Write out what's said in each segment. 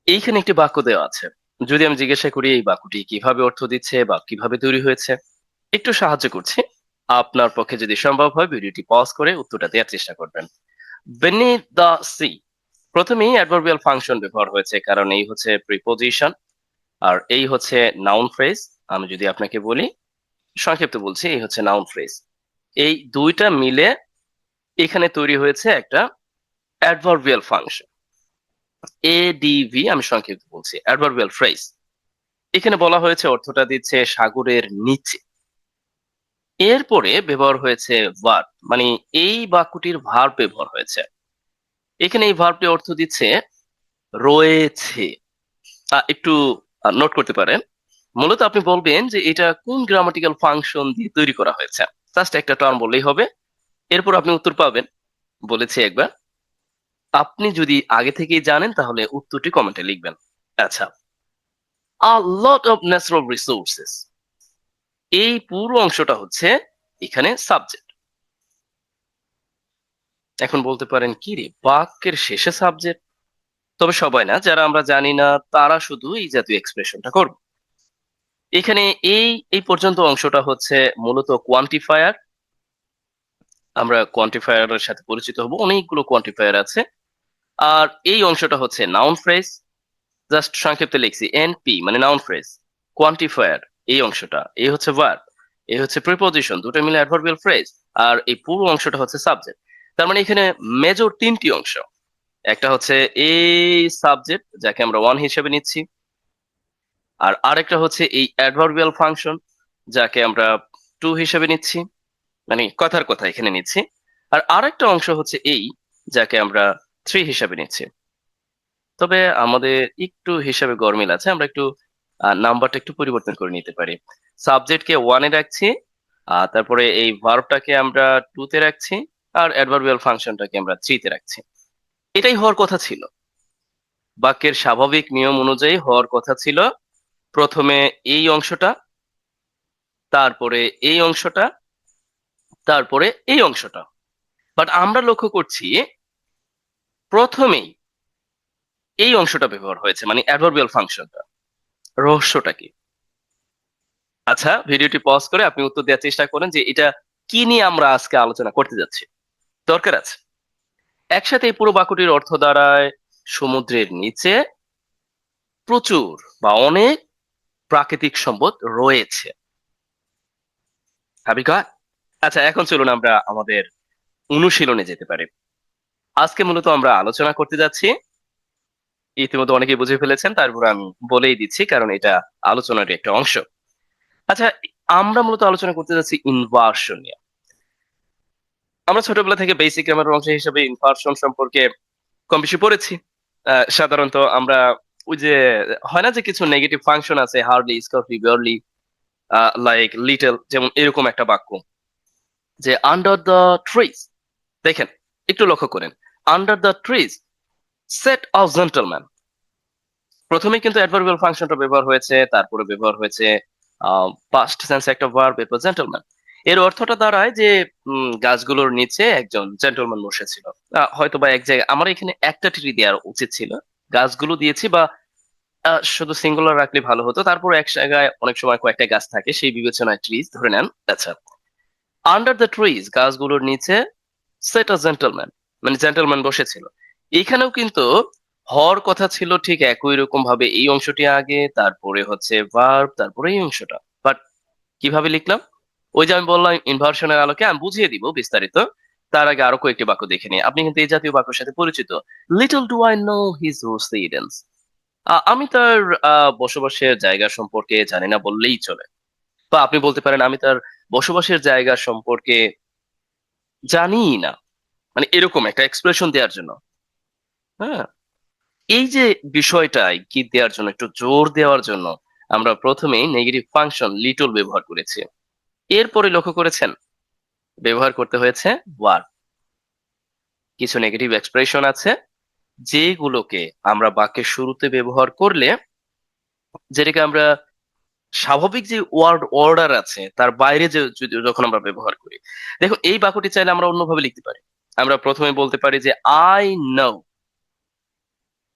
এইখানে একটি বাক্য দেওয়া আছে। যদি আমি জিজ্ঞাসা করি এই বাক্যটি কিভাবে অর্থ দিচ্ছে বা কিভাবে তৈরি হয়েছে, একটু সাহায্য করছি। আপনার পক্ষে যদি সম্ভব হয় ভিডিওটি পজ করে উত্তরটা দেওয়ার চেষ্টা করবেন। beneath the sea, প্রথমেই অ্যাডভার্বিয়াল ফাংশন ব্যবহার হয়েছে কারণ এই হচ্ছে প্রিপোজিশন আর এই হচ্ছে নাউন ফ্রেজ। আমি যদি আপনাকে বলি, সংক্ষিপ্ত বলছি, এই হচ্ছে নাউন ফ্রেজ। এই দুইটা মিলে এখানে তৈরি হয়েছে একটা অ্যাডভার্বিয়াল ফাংশন, এডিভি। আমি সংক্ষিপ্ত বলছি, অ্যাডভার্বিয়াল ফ্রেজ। এখানে বলা হয়েছে অর্থটা দিচ্ছে সাগরের নিচে। এরপরে ব্যবহার হয়েছে ভার্ব, মানে এই বাক্যটির ভার্ব ব্যবহার হয়েছে। এখানে এই ভার্বটি অর্থ দিচ্ছে রয়েছে। একটু নোট করতে পারেন। মূলত আপনি বলবেন যে এটা কোন গ্রামাটিক্যাল ফাংশন দিয়ে তৈরি করা হয়েছে, জাস্ট একটা টার্ম বললেই হবে। এরপর আপনি উত্তর পাবেন। বলেছি একবার, আপনি যদি আগে থেকেই জানেন তাহলে উত্তরটি কমেন্টে লিখবেন। আচ্ছা, আ লট অফ ন্যাচারাল রিসোর্সেস, এই পুরো অংশটা হচ্ছে এখানে সাবজেক্ট। এখন বলতে পারেন কি রে, বাক্যের শেষে সাবজেক্ট? তবে সবাই না, যারা আমরা জানি না তারা শুধু এই জাতীয় এক্সপ্রেশনটা করবে। এখানে এই এই পর্যন্ত অংশটা হচ্ছে মূলত কোয়ান্টিফায়ার। আমরা কোয়ান্টিফায়ারের সাথে পরিচিত হব, অনেকগুলো কোয়ান্টিফায়ার আছে। আর এই অংশটা হচ্ছে নাউন ফ্রেজ। জাস্ট সংক্ষেপে লিখছি এনপি, মানে নাউন ফ্রেজ। কোয়ান্টিফায়ার এই অংশটা, এই হচ্ছে ভার্ব, এই হচ্ছে প্রিপোজিশন, দুটো মিলে অ্যাডভার্বিয়াল ফ্রেজ। আর এই পুরো অংশটা হচ্ছে সাবজেক্ট। তার মানে এখানে মেজর তিনটি অংশ। একটা হচ্ছে এই সাবজেক্ট, যাকে আমরা ওয়ান হিসেবে নিচ্ছি। আর আরেকটা হচ্ছে এই অ্যাডভার্বিয়াল ফাংশন, যাকে আমরা টু হিসেবে নিচ্ছি, মানে কথার কথা এখানে নিচ্ছি। আর আরেকটা অংশ হচ্ছে এই, যাকে আমরা থ্রি হিসাবে নিচ্ছি। তবে আমাদের একটু হিসাবে গরমিল আছে, আমরা একটু নাম্বারটা একটু পরিবর্তন করে নিতে পারি। সাবজেক্টকে ওয়ানে রাখছি, তারপরে এই ভার্বটাকে আমরা টু তে রাখছি, আর অ্যাডভার্বিয়াল ফাংশনটাকে আমরা থ্রিতে রাখছি। এটাই হওয়ার কথা ছিল। বাক্যের স্বাভাবিক নিয়ম অনুযায়ী হওয়ার কথা ছিল প্রথমে এই অংশটা, তারপরে এই অংশটা, তারপরে এই অংশটা। বাট আমরা লক্ষ্য করছি প্রথমেই এই অংশটা ব্যবহার হয়েছে, মানে অ্যাডভার্বিয়াল ফাংশনটা। রহস্যটা কি? আচ্ছা, ভিডিওটি পজ করে আপনি উত্তর দেওয়ার চেষ্টা করেন যে এটা কি নিয়ে আমরা আজকে আলোচনা করতে যাচ্ছি। দরকার আছে। একসাথে এই পুরো বাক্যটির অর্থ দাঁড়ায় সমুদ্রের নিচে প্রচুর বা অনেক প্রাকৃতিক সম্পদ রয়েছে। হাবিকা। আচ্ছা, এখন চলুন আমরা আমাদের অনুশীলনে যেতে পারি। আজকে মূলত আমরা আলোচনা করতে যাচ্ছি, ইতিমধ্যে অনেকেই বুঝে ফেলেছেন, তারপর আমি বলেই দিচ্ছি কারণ এটা আলোচনার একটা অংশ। আচ্ছা, আমরা মূলত আলোচনা করতে যাচ্ছি ইনভার্সন নিয়ে। আমরা ছোটবেলা থেকে বেসিক গ্রামার অংশ হিসেবে ইনভার্সন সম্পর্কে কম বেশি পড়েছি। সাধারণত আমরা ওই যে হয় না যে কিছু নেগেটিভ ফাংশন আছে, হার্ডলি, স্কর্পি, বিয়ারলি, লাইক লিটল, যেমন এরকম একটা বাক্য যে আন্ডার দ্য ট্রিজ। দেখেন, একটু লক্ষ্য করেন, under the trees set of gentleman. প্রথমে কিন্তু অ্যাডভার্বিয়াল ফাংশনটা ব্যবহার হয়েছে, তারপরে ব্যবহার হয়েছে পাস্ট সেন্স একটা ভার্ব, এরপর জেন্টলম্যান। এর অর্থটা দাঁড়ায় যে গাছগুলোর নিচে একজন জেন্টলম্যান বসেছিল। হয়তো বা এক জায়গায় আমার এখানে একটা ট্রি দেওয়ার উচিত ছিল, গাছগুলো দিয়েছি, বা শুধু সিঙ্গুলার রাখলে ভালো হতো। তারপর এক জায়গায় অনেক সময় কয়েকটা গাছ থাকে, সেই বিবেচনায় ট্রিজ ধরে নেন। আচ্ছা, আন্ডার দ্য ট্রিজ, গাছগুলোর নিচে, সেট আ জেন্টলম্যান, মানে জেন্টলম্যান বসেছিল। এখানেও কিন্তু হওয়ার কথা ছিল ঠিক একই রকম ভাবে, এই অংশটি আগে, তারপরে হচ্ছে ভার্ব, তারপরে এই অংশটা। বাট কিভাবে লিখলাম? ওই যে আমি বললাম ইনভার্সনের আলোকে আমি বুঝিয়ে দিব বিস্তারিত। তার আগে আরো কয়েকটি বাক্য দেখে নিই। আপনি কিন্তু এই জাতীয় বাক্যের সাথে পরিচিত। Little do I know his residence. আমি তার বসবাসের জায়গা সম্পর্কে জানি না বললেই চলে। বা আপনি বলতে পারেন আমি তার বসবাসের জায়গা সম্পর্কে জানি না, মানে এরকম একটা এক্সপ্রেশন দেওয়ার জন্য। হ্যাঁ, এই যে বিষয়টা কি দেওয়ার জন্য, একটু জোর দেওয়ার জন্য আমরা প্রথমেই নেগেটিভ ফাংশন লিটল ব্যবহার করেছি। এরপরে লক্ষ্য করেছেন ব্যবহার করতে হয়েছে ওয়ার। কিছু নেগেটিভ এক্সপ্রেশন আছে যেগুলোকে আমরা বাক্যের শুরুতে ব্যবহার করলে, যেটাকে আমরা স্বাভাবিক যে ওয়ার্ড অর্ডার আছে তার বাইরে যে যখন আমরা ব্যবহার করি। দেখুন, এই বাক্যটি চাইলে আমরা অন্যভাবে লিখতে পারি। আমরা প্রথমে বলতে পারি যে I know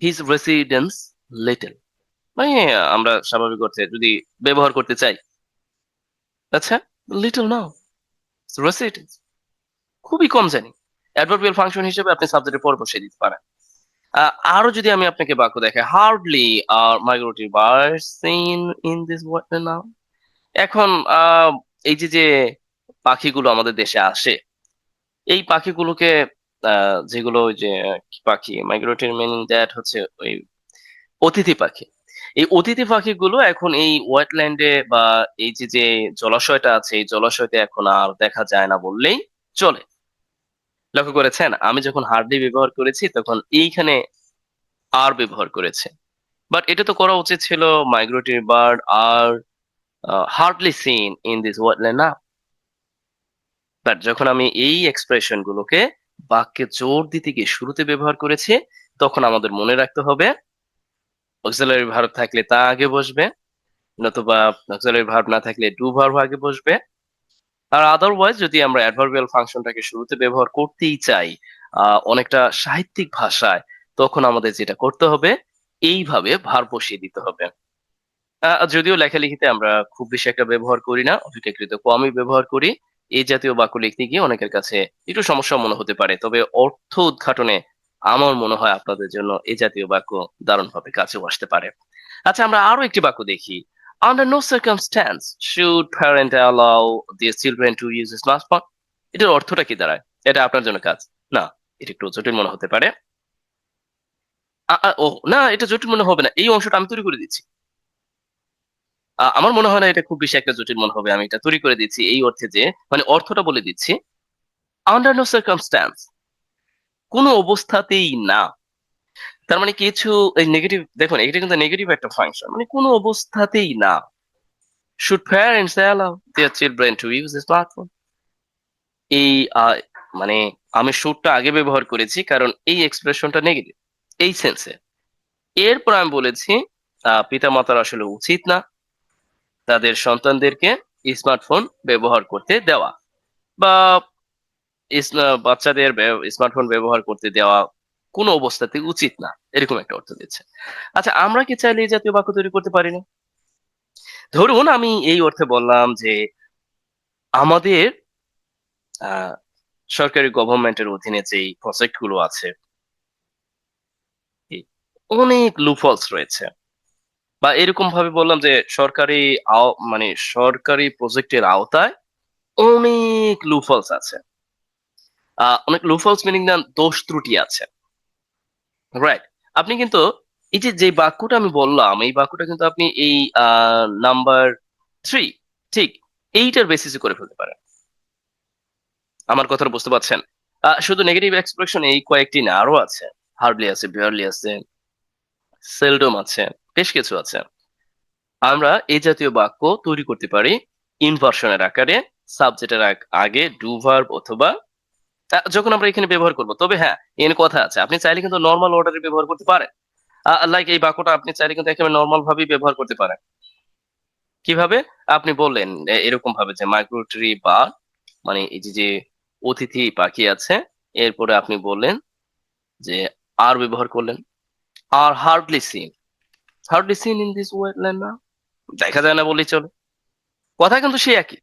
his residence little মানে আমরা স্বাভাবিক অর্থে যদি ব্যবহার করতে চাই, আচ্ছা, লিটল নাও, রেসিটেন্স খুবই কম জানি। অ্যাডভার্বিয়াল ফাংশন হিসেবে আপনি সাবজেক্টের পর বসিয়ে দিতে পারেন। আরো যদি আমি আপনাকে বাক্য দেখাই, hardly are migratory birds seen in this water now. এখন এই যে যে পাখিগুলো আমাদের দেশে আসে, এই পাখিগুলোকে যেগুলো ওই যে কি পাখি, মাইগ্রেটরি মিনিং দ্যাট হচ্ছে ওই অতিথি পাখি। এই অতিথি পাখিগুলো এখন এই ওয়েটল্যান্ডে বা এই যে যে জলাশয়টা আছে, এই জলাশয়তে এখন আর দেখা যায় না বললেই চলে। লক্ষ্য করেছেন আমি যখন হার্ডলি ব্যবহার করেছি তখন এইখানে আর ব্যবহার করেছে, বাট এটা তো করা উচিত ছিল migratory bird are hardly seen in this wetland না। বাট যখন আমি এই এক্সপ্রেশন গুলোকে বাক্যে জোর দিতে গিয়ে শুরুতে ব্যবহার করেছি, তখন আমাদের মনে রাখতে হবে অক্সিলারি ভার্ব থাকলে তা আগে বসবে, নতুবা অক্সিলারি ভার্ব না থাকলে ডু ভার্ব আগে বসবে। আর আদারওয়াইজ যদি আমরা অ্যাডভার্বিয়াল ফাংশনটাকে শুরুতে ব্যবহার করতেই চাই অনেকটা সাহিত্যিক ভাষায়, তখন আমাদের যেটা করতে হবে এইভাবে ভার্ব বসিয়ে দিতে হবে। যদিও লেখালেখিতে আমরা খুব বেশি একটা ব্যবহার করি না, অপেক্ষাকৃত কমই ব্যবহার করি। এই জাতীয় বাক্য লিখতে গিয়ে অনেকের কাছে একটু সমস্যা মনে হতে পারে, তবে অর্থ উদ্ঘাটনে আমার মনে হয় আপনাদের জন্য এই জাতীয় বাক্য দারুণভাবে কাছেও আসতে পারে। আচ্ছা, আমরা আরো একটি বাক্য দেখি। Under no circumstance should parent allow their children to use smartphone. এটার অর্থটা কি দাঁড়ায়? এটা আপনার জন্য কাজ না, এটা একটু জটিল মনে হতে পারে। ও না, এটা জটিল মনে হবে না, এই অংশটা আমি তৈরি করে দিচ্ছি। আমার মনে হয় না এটা খুব বেশি একটা জটিল মনে হবে, আমি এটা তৈরি করে দিচ্ছি এই অর্থে যে, মানে অর্থটা বলে দিচ্ছি। আন্ডার নো সার্কামস্ট্যান্স, কোনো অবস্থাতেই না। তার মানে কিছু এই নেগেটিভ, দেখুন এটা কিন্তু নেগেটিভ একটা ফাংশন, মানে কোনো অবস্থাতেই না। Should parents allow their children to use smartphone, এই মানে আমি শুডটা আগে ব্যবহার করেছি কারণ এই এক্সপ্রেশনটা নেগেটিভ এই সেন্সে। এরপর আমি বলেছি পিতা মাতার আসলে উচিত না তাদের সন্তানদেরকে স্মার্টফোন ব্যবহার করতে দেওয়া, বা বাচ্চাদের স্মার্টফোন ব্যবহার করতে দেওয়া কোনো অবস্থাতে উচিত না, এরকম একটা অর্থ দিচ্ছে। আচ্ছা, আমরা কি চাইলে এই জাতীয় বাক্য তৈরি করতে পারি না? ধরুন আমি এই অর্থে বললাম যে আমাদের আহ সরকারি গভর্নমেন্টের অধীনে যেই প্রজেক্ট গুলো আছে, এই অনেক লুফলস রয়েছে। বা এরকম ভাবে বললাম যে সরকারি মানে সরকারি প্রজেক্টের আওতায় অনেক লুফলস আছে। অনেক লুফলস মিনিং না দোষ ত্রুটি আছে, রাইট? আপনি কিন্তু এই যে যে বাক্যটা আমি বললাম, এই বাক্যটা কিন্তু আপনি এই নাম্বার 3, ঠিক এইটার বেসিসে করে ফেলতে পারেন। আমার কথাটা বুঝতে পারছেন? শুধু নেগেটিভ এক্সপ্রেশন এই কয়েকটি না, আরো আছে। হার্ডলি আছে, বিয়ারলি আছে, সেলডম আছে, বেশ কিছু আছে। আমরা এই জাতীয় বাক্য তৈরি করতে পারি ইনভার্সনের আকারে, সাবজেক্টের আগে ডু ভার্ব অথবা যখন আমরা এখানে ব্যবহার করব। তবে হ্যাঁ, এখানে কথা আছে, আপনি চাইলে কিন্তু নর্মাল অর্ডারে ব্যবহার করতে পারেন। লাইক এই বাক্যটা আপনি চাইলে কিন্তু একেবারে নর্মাল ভাবেই ব্যবহার করতে পারেন। কিভাবে? আপনি বললেন এরকম ভাবে যে মাইগ্রেটরি বা মানে এই যে যে অতিথি পাখি আছে, এরপরে আপনি বললেন যে আর ব্যবহার করলেন, are hardly seen in this wetland না, দেখা যায় না বললেই চলে। কথা কিন্তু সেই একই,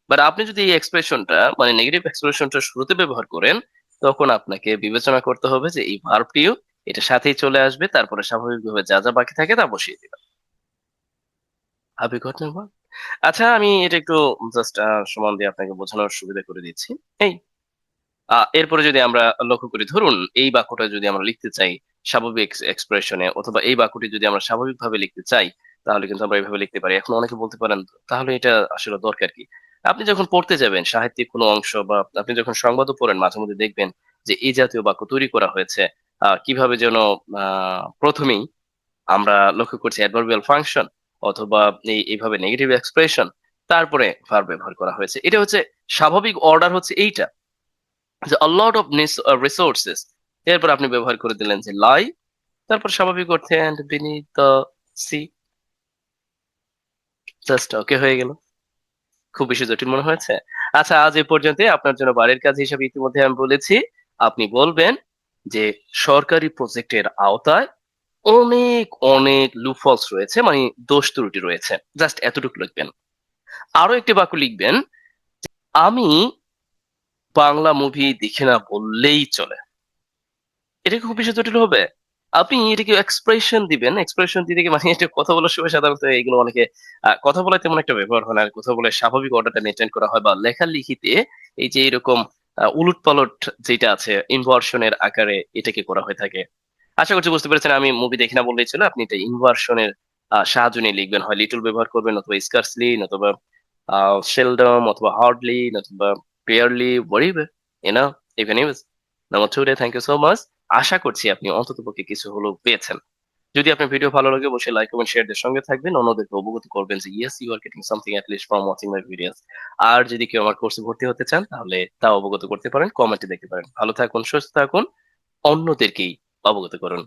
বাট আপনি যদি এই এক্সপ্রেশনটা মানে নেগেটিভ এক্সপ্রেশনটা শুরুতে ব্যবহার করেন, তখন আপনাকে বিবেচনা করতে হবে যে এই ভার্বটিও এটা সাথেই চলে আসবে, তারপরে স্বাভাবিকভাবে যা যা বাকি থাকে তা বসিয়ে দিবেন। হাবি গট নাম্বার। আচ্ছা, আমি এটা একটু জাস্ট সমান দিয়ে আপনাকে বোঝানোর সুবিধা করে দিচ্ছি। এই এরপরে যদি আমরা লক্ষ্য করি, ধরুন এই বাক্যটা যদি আমরা লিখতে চাই স্বাভাবিক এক্সপ্রেশনে, অথবা এই বাক্যটি যদি আমরা স্বাভাবিকভাবে লিখতে চাই, তাহলে কিন্তু আমরা এইভাবে লিখতে পারি। এখন অনেকে বলতে পারেন তাহলে এটা আসলে দরকার কি? আপনি যখন পড়তে যাবেন সাহিত্যিক কোনো অংশ, বা আপনি যখন সংবাদও পড়েন মাঝে মধ্যে দেখবেন যে এই জাতীয় বাক্য তৈরি করা হয়েছে। কিভাবে যেন প্রথমেই আমরা লক্ষ্য করছি অ্যাডভার্বিয়াল ফাংশন অথবা এইভাবে নেগেটিভ এক্সপ্রেশন, তারপরে ভার্ব ব্যবহার করা হয়েছে। এটা হচ্ছে স্বাভাবিক অর্ডার হচ্ছে এইটা, যে a lot of resources, এরপর আপনি ব্যবহার করে দিলেন যে লাই, তারপর স্বাভাবিক অর্থে and beneath the sea, just okay হয়ে গেল। খুব বেশি জটিল মনে হয়েছে? আচ্ছা, আজ এ পর্যন্ত। আপনার জন্য বাড়ির কাজ হিসেবে ইতিমধ্যে আমি বলেছি, আপনি বলবেন যে সরকারি প্রজেক্টের আওতায় অনেক অনেক লুপহোলস রয়েছে, মানে দোষ ত্রুটি রয়েছে। জাস্ট এতটুকু লিখবেন। আরো একটি বাক্য লিখবেন, আমি বাংলা মুভি দেখি না বললেই চলে। এটা কি খুব বেশি জটিল হবে? আপনি এটাকে এক্সপ্রেশন দিবেন। এক্সপ্রেশন দিতে গিয়ে মানে এটা কথা বলার সময় সাধারণত এগুলো অনেকে কথা বলায় তেমন একটা ব্যবহার হয় না। কথা বলে স্বাভাবিক অর্ডারটা মেইনটেইন করা হয়, বা লেখালেখিতে এই যে এরকম উলট-পালট যেটা আছে ইনভার্সন এর আকারে এটাকে করা হয়ে থাকে। আশা করছি বুঝতে পেরেছেন, আমি মুভি দেখি না বললেই ছিল। আপনি এটা ইনভার্সন এর সাহায্য নিয়ে লিখবেন। হয় লিটল ব্যবহার করবেন, অথবা স্কার্সলি, নতুবা সেলডম, অথবা হার্ডলি, নতুবা barely, whatever, you know, even if number two day, thank you so much. আশা করছি আপনি অন্ততপক্ষে কিছু হলেও পেয়েছেন। যদি আপনার ভিডিও ভালো লাগে অবশ্যই লাইক কমেন্ট শেয়ার দের সঙ্গে থাকবেন, অন্যদেরকে অবগত করবেন যে yes you are getting something at least from watching my videos. আর যদি কেউ আমার কোর্সে ভর্তি হতে চান তাহলে তা অবগত করতে পারেন, কমেন্টে দেখতে পারেন। ভালো থাকুন, সুস্থ থাকুন, অন্যদেরকেই অবগত করুন।